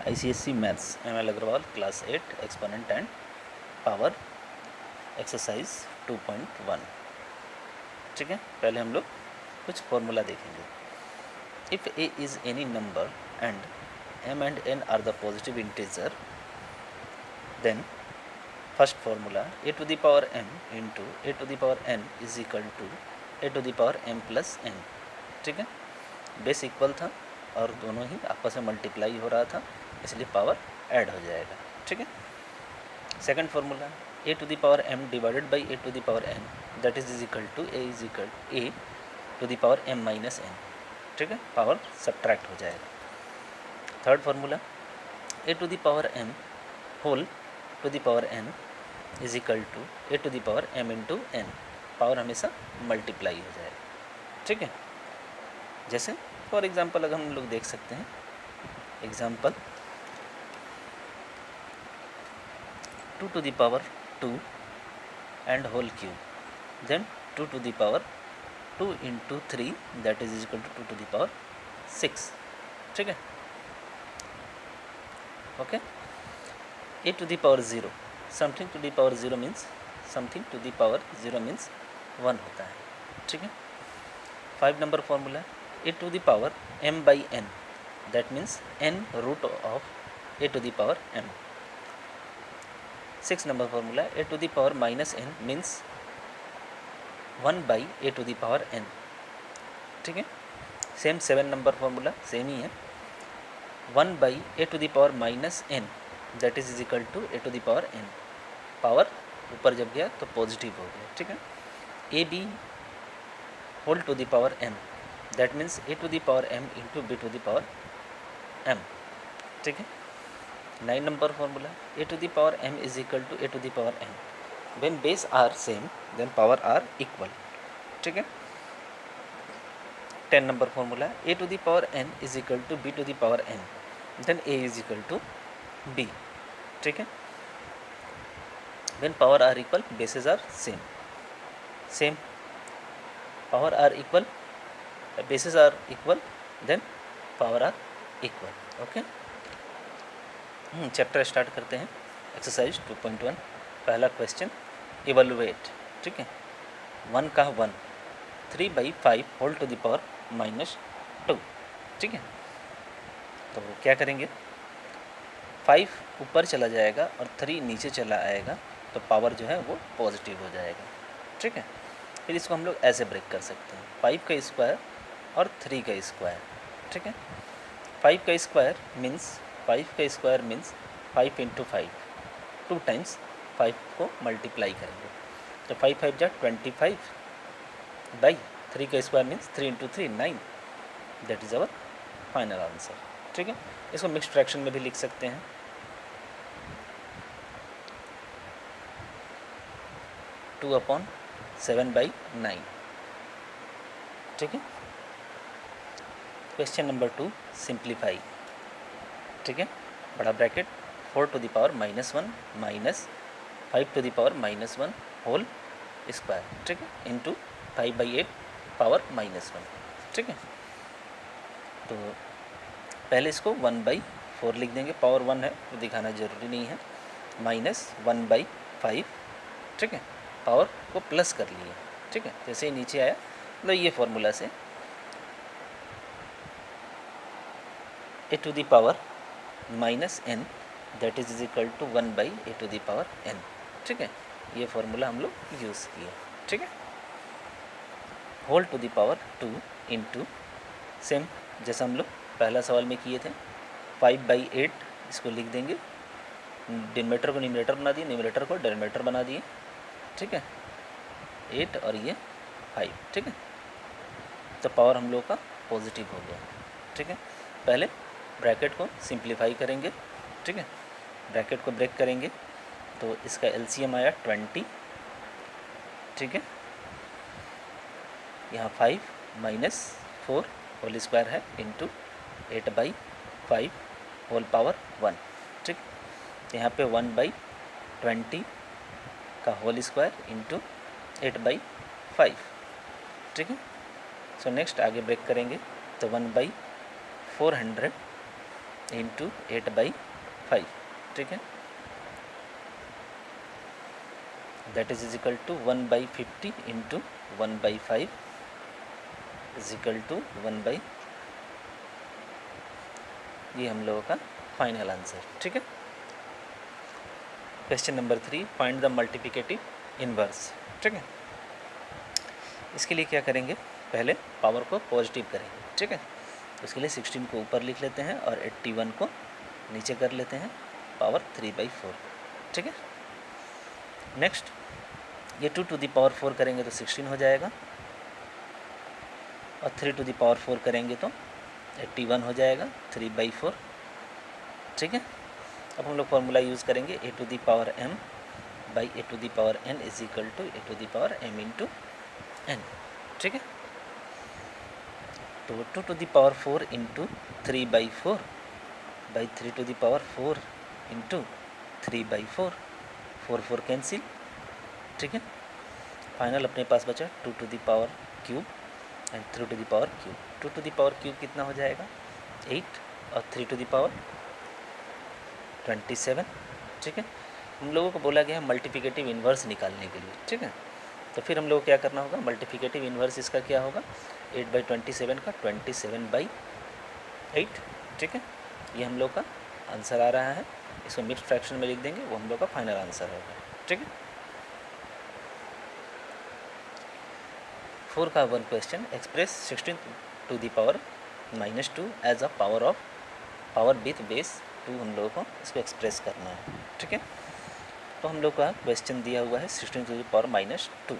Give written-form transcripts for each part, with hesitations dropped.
ICSE maths ML Agarwal class 8 exponent and power exercise 2.1। ठीक है, पहले हम लोग कुछ फॉर्मूला देखेंगे। If a is any number and m and n are the positive integer, then first formula a to the power m into a to the power n is equal to a to the power m plus n। ठीक है, base equal था और दोनों ही आपस में multiply हो रहा था, इसलिए पावर ऐड हो जाएगा। ठीक है, second formula a to the power m divided by a to the power n, that is equal to a is equal a to the power m minus n। ठीक है, पावर सब्ट्रैक्ट हो जाएगा। Third formula a to the power m whole to the power n is equal to a to the power m into n, power हमेशा multiply हो जाएगा। ठीक है, जैसे फॉर एग्जाम्पल अगर हम लोग देख सकते हैं, example 2 to the power 2 and whole cube, then 2 to the power 2 into 3 that is equal to 2 to the power 6। ठीक है, okay. a to the power 0, something to the power 0 means something to the power 0 means 1 होता है। ठीक है, 5 number formula a to the power m by n, that means n root of a to the power m। 6 number formula a to the power minus n means 1 by a to the power n। ठीक है, same 7 number formula same ही है, 1 by a to the power minus n that is equal to a to the power n, power ऊपर जब गया तो positive हो गया। ठीक है, a b whole to the power m, that means a to the power m into b to the power m। ठीक है, 9 number formula a to the power m is equal to a to the power m, when base are same then power are equal. ठीक है, 10 number formula a to the power n is equal to b to the power n, then a is equal to b। ठीक है, when power are equal bases are same, same power are equal bases are equal then power are equal. Okay, chapter start करते हैं। Exercise 2.1 पहला question evaluate. ठीक है, 1 का 1 3 by 5 whole to the power -2। ठीक है, तो क्या करेंगे, 5 ऊपर चला जाएगा और 3 नीचे चला आएगा, तो पावर जो है वो पॉजिटिव हो जाएगा। ठीक है, फिर इसको हम लोग ऐसे ब्रेक कर सकते हैं, 5 का स्क्वायर और 3 का स्क्वायर। ठीक है, 5 का स्क्वायर मीन्स 5 का स्क्वायर मीन्स 5 इंटू 5, 2 टाइम्स 5 को मल्टीप्लाई करेंगे, तो 5 5 जा 25 बाई 3 का square means 3 into 3 9, that is our final answer. ठीक है, इसको मिक्स्ड फ्रैक्शन में भी लिख सकते हैं, 2/7/9। ठीक है, क्वेश्चन नंबर 2 सिंप्लीफाई। ठीक है, बड़ा bracket 4 to the power -1 minus 5 to the power -1 होल स्क्वायर। ठीक है, इंटू 5/8 पावर -1। ठीक है, तो पहले इसको 1/4 लिख देंगे, पावर 1 है तो दिखाना जरूरी नहीं है, -1/5। ठीक है, पावर को प्लस कर लिए। ठीक है, जैसे ही नीचे आया मतलब ये फॉर्मूला से a to the power -n that is equal to 1 by a to the power n। ठीक है, ये फॉर्मूला हम लोग यूज़ किए। ठीक है, whole to the power 2 into same जैसा हम लोग पहला सवाल में किए थे, 5/8 इसको लिख देंगे, डिनोमिनेटर को न्यूमरेटर बना दिए, न्यूमरेटर को डिनोमिनेटर बना दिए। ठीक है, 8 और ये 5। ठीक है, तो पावर हम लोग का पॉजिटिव हो गया। ठीक है, पहले ब्रैकेट को सिंप्लीफाई करेंगे। ठीक है, ब्रैकेट को ब्रेक करेंगे तो इसका एलसीएम आया 20। ठीक है, यहाँ 5 - 4 होल स्क्वायर है इंटू 8/5 होल पावर 1। ठीक, यहाँ पे 1/20 का होल स्क्वायर इंटू 8/5। ठीक है, सो नेक्स्ट आगे ब्रेक करेंगे तो 1/400 इंटू 8/5, ठीक है, that is equal to 1/50 into 1/5 is equal to 1/, ये हम लोगों का फाइनल आंसर, ठीक है। Question number 3, find the multiplicative inverse, ठीक है। इसके लिए क्या करेंगे, पहले पावर को पॉजिटिव करेंगे, ठीक है। उसके लिए 16 को ऊपर लिख लेते हैं और 81 को नीचे कर लेते हैं, पावर 3/4, ठीक है। नेक्स्ट ये 2 टू द पावर 4 करेंगे तो 16 हो जाएगा, और 3 टू द पावर 4 करेंगे तो 81 हो जाएगा, 3/4, ठीक है। अब हम लोग फॉर्मूला यूज़ करेंगे a to the power m by a to the power n is equal to a to the power m into n, ठीक है। तो 2 to the power 4 into 3/4 by 3 to the power 4 into 3/4, 4 cancel, ठीक है। Final अपने पास बचा 2 to the power cube and 3 to the power cube. 2 to the power cube कितना हो जाएगा 8, और 3 टू द पावर 27, ठीक है। हम लोगों को बोला गया है मल्टीप्लिकेटिव इन्वर्स निकालने के लिए, ठीक है। तो फिर हम लोग क्या करना होगा, मल्टीप्लिकेटिव इन्वर्स इसका क्या होगा, 8/27 का 27/8, ठीक है। ये हम लोग का आंसर आ रहा है, इसको मिक्स फ्रैक्शन में लिख देंगे, वो हम लोग का फाइनल आंसर होगा, ठीक है। 4 का 1 question, express 16 to the power -2 as a power with base 2, हम लोगों को इसको एक्सप्रेस करना है, ठीक है। तो हम लोग का क्वेश्चन दिया हुआ है 16 टू द पावर -2।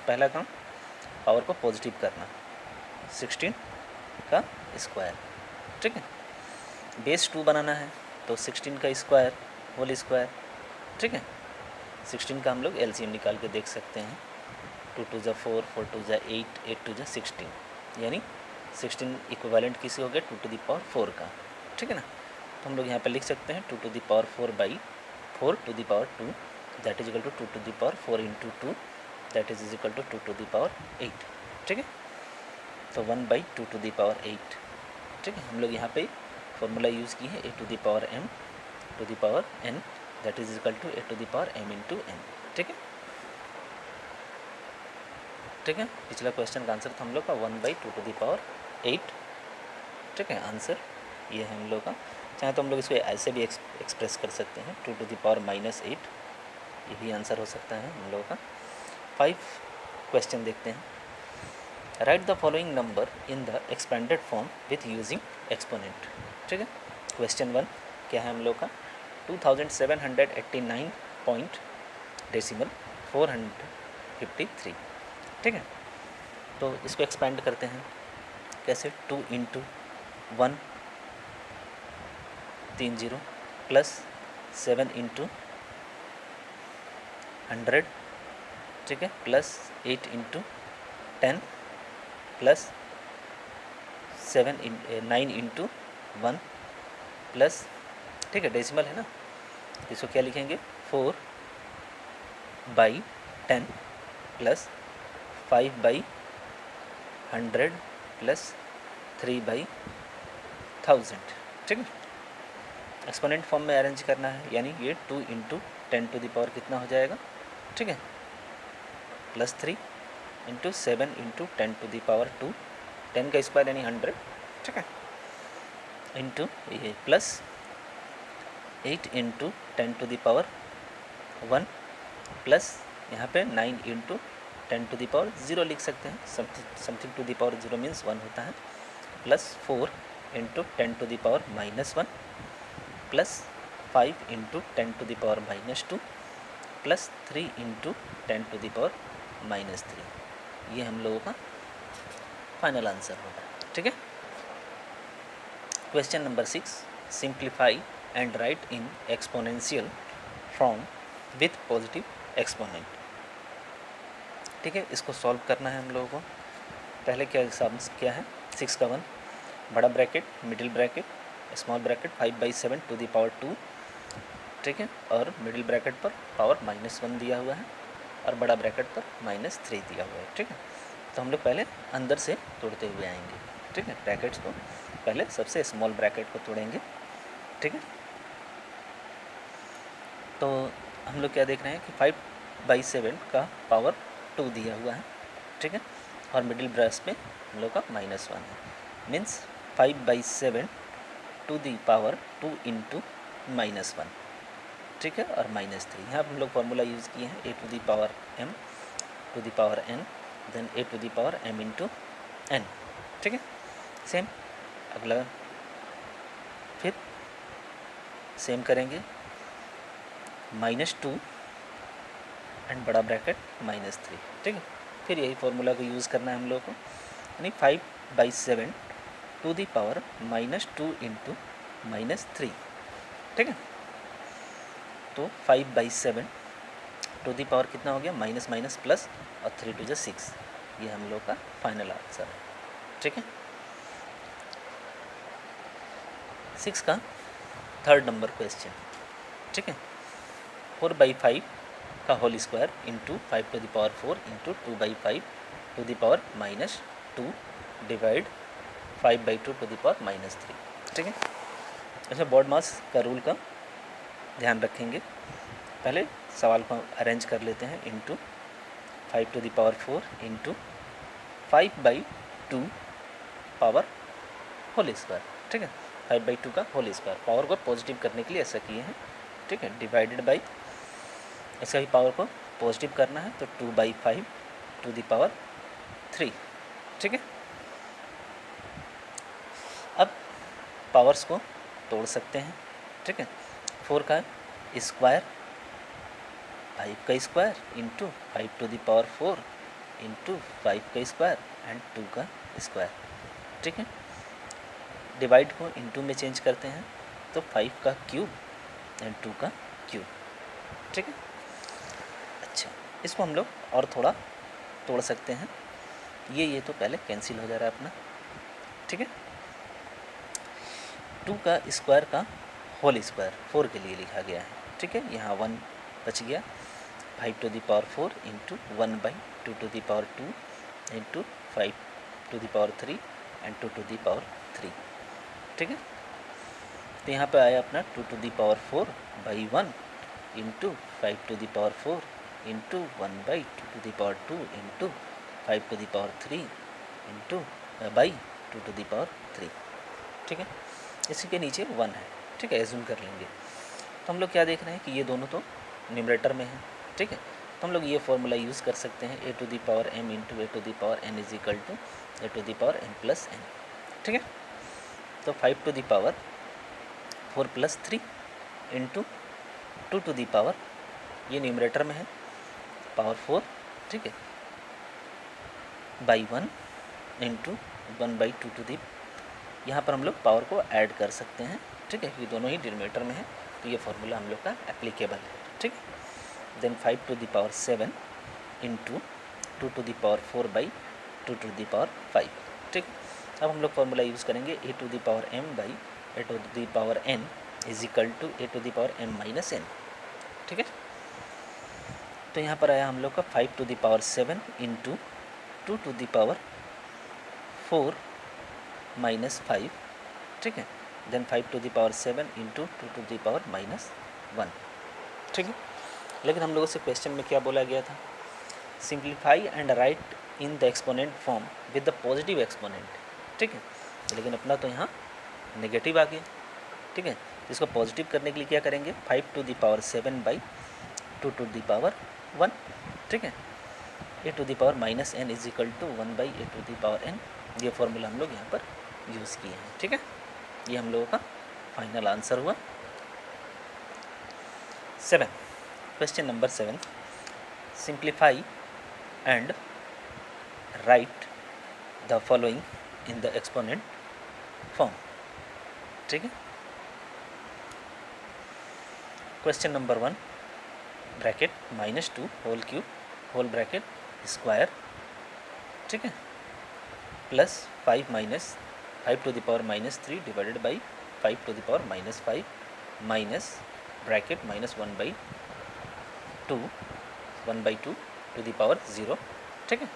पहला काम पावर को पॉजिटिव करना, 16 का स्क्वायर, ठीक है। बेस 2 बनाना है तो 16 का स्क्वायर होल स्क्वायर, ठीक है। 16 का हम लोग एलसीएम निकाल के देख सकते हैं, 2 टू ज़ा 4, 4 टू ज़ा 8, 8 टू ज़ा 16, यानी 16 इक्विवेलेंट किसी हो गया 2 टू द पावर 4 का, ठीक है ना। तो हम लोग यहाँ पे लिख सकते हैं 2 to the power 4/4 to the power 2, that is equal to 2 to the power 4 into 2, that is equal to 2 to the power 8, ठीक है। तो 1/2 टू द पावर 8, ठीक है। हम लोग यहाँ पे फॉर्मूला यूज़ की है a to the power m to the power n, that is equal to a to the power m into n, ठीक है, ठीक है। पिछला क्वेश्चन का आंसर था हम लोग का 1/2 टू द पावर 8, ठीक है। आंसर ये है हम लोग का। चाहे तो हम लोग इसको ऐसे भी एक्सप्रेस कर सकते हैं, 2 टू द पावर -8, ये भी आंसर हो सकता है हम लोगों का। 5 क्वेश्चन देखते हैं, right the following number in the expanded form with using exponent, ठीक है। क्वेश्चन 1 क्या है हम लोग का, 2789 पॉइंट डेसिमल 453, ठीक है। तो इसको एक्सपेंड करते हैं कैसे, 2 इंटू 130 प्लस 7 इंटू 100, ठीक है, plus 8 into 10 plus 9 into 1 plus, ठीक है, डेसिमल है ना, इसको क्या लिखेंगे 4/10 प्लस 5/100 प्लस 3/1000, ठीक है। एक्सपोनेंट फॉर्म में अरेंज करना है, यानी ये 2 इंटू 10 टू द पावर कितना हो जाएगा, ठीक है, plus 3 into 7 into 10 to the power 2, 10 का स्क्वायर यानी 100, ठीक है, इंटू ये plus 8 into 10 to the power 1 plus यहाँ पे 9 इंटू 10 टू द पावर 0 लिख सकते हैं, something to the power 0 means 1 होता है, plus 4 into 10 to the power -1 plus 5 into 10 to the power -2 plus 3 into 10 to the power -3, ये हम लोगों का फाइनल आंसर होगा, ठीक है। Question number 6, simplify and right in exponential form with positive exponent, ठीक है। इसको सॉल्व करना है हम लोगों को। पहले क्या हिसाब क्या है, 6 का 1, बड़ा bracket middle bracket small bracket 5/7 to the power 2, ठीक है, और मिडिल ब्रैकेट पर पावर -1 दिया हुआ है और बड़ा ब्रैकेट पर -3 दिया हुआ है, ठीक है। तो हम लोग पहले अंदर से तोड़ते हुए आएंगे, ठीक है। ब्रैकेट्स को पहले सबसे स्मॉल ब्रैकेट को तोड़ेंगे, ठीक है। तो हम लोग क्या देख रहे हैं कि 5/7 का पावर 2 दिया हुआ है, ठीक है, और मिडिल ब्रैकेट में हम लोग का -1 है, means 5/7 to the power 2 into -1, ठीक है, और -3। यहाँ पर हम लोग फॉर्मूला यूज़ किए हैं a to the power m to the power n then a to the power m into n, ठीक है। सेम अगला फिर सेम करेंगे, -2 एंड बड़ा ब्रैकेट -3, ठीक है। फिर यही फॉर्मूला को यूज़ करना है हम लोग को, यानी 5/7 टू दी पावर -2 इंटू -3, ठीक है। तो 5/7 टू दी पावर कितना हो गया, माइनस माइनस प्लस और 3 टू 6, ये हम लोग का फाइनल आंसर है, ठीक है। 6 का थर्ड नंबर क्वेश्चन, ठीक है। 4/5 का whole square into 5 to the power 4 into 2/5 to the power -2 divide 5/2 to the power -3, ठीक है। अच्छा, बोर्ड मास का रूल का ध्यान रखेंगे। पहले सवाल को अरेंज कर लेते हैं, into 5 to the power 4 into 5/2 power whole square, ठीक है, 5/2 का होल स्क्वायर। पावर को पॉजिटिव करने के लिए ऐसा किए हैं, ठीक है, डिवाइडेड बाई, ऐसा ही पावर को पॉजिटिव करना है तो 2/5 टू द पावर 3, ठीक है। अब पावर्स को तोड़ सकते हैं, ठीक है। 4 का स्क्वायर 5 का square into 5 to the power 4 into 5 का स्क्वायर एंड 2 का स्क्वायर, ठीक है। डिवाइड को इंटू में चेंज करते हैं तो 5 का क्यूब एंड 2 का क्यूब, ठीक है। अच्छा, इसको हम लोग और थोड़ा तोड़ सकते हैं, ये तो पहले कैंसिल हो जा रहा है अपना, ठीक है। 2 का स्क्वायर का होल स्क्वायर 4 के लिए लिखा गया है, ठीक है, यहाँ 1 बच गया, 5 to the power 4 into 1/2 to the power 2 into 5 to the power 3 and 2 to the power 3, ठीक है। तो यहाँ पे आया अपना 2 to the power 4/1 into 5 to the power 4 into 1/2 to the power 2 into 5 to the power 3 into by 2 to the power 3, ठीक है। इसी के नीचे 1 है, ठीक है, एज्यूम कर लेंगे। तो हम लोग क्या देख रहे हैं कि ये दोनों तो न्यूमरेटर में है, ठीक है। तो हम लोग ये फॉर्मूला यूज़ कर सकते हैं, a to the power m into a to the power n is equal to a to the power n plus n, ठीक है। तो 5 to the power 4 plus 3 into 2 to the power, ये numerator में है, power 4, ठीक है, by 1 into 1/2 to the, यहाँ पर हम लोग पावर को ऐड कर सकते हैं, ठीक है, ये दोनों ही डिनोमिनेटर में है, तो ये फार्मूला हम लोग का एप्लीकेबल है, ठीक है। Then 5 to the power 7 into 2 to the power 4/2 to the power 5, ठीक है। अब हम लोग फार्मूला यूज़ करेंगे a to the power m by a to the power n is equal to a to the power m minus n, ठीक है। तो यहाँ पर आया हम लोग का 5 to the power 7 into 2 to the power 4 minus 5, ठीक है, then 5 to the power 7 into 2 to the power -1, ठीक है। लेकिन हम लोगों से क्वेश्चन में क्या बोला गया था, simplify and right in the exponent form with the positive exponent, ठीक है। लेकिन अपना तो यहाँ नेगेटिव आ गया, ठीक है। इसको पॉजिटिव करने के लिए क्या करेंगे, 5 to the power 7/2 to the power 1, ठीक है, a to the power -n is equal to 1/a to the power n, ये फॉर्मूला हम लोग यहाँ पर यूज़ किए हैं, ठीक है। ये हम लोगों का फाइनल आंसर हुआ। 7, question number 7, simplify and write the following in the exponent form, ठीक है। Question number 1, bracket -2 whole cube whole bracket square, ठीक है, plus 5 to the power -3 divided by 5 to the power -5 minus bracket -1/2 to the power 0, ठीक है।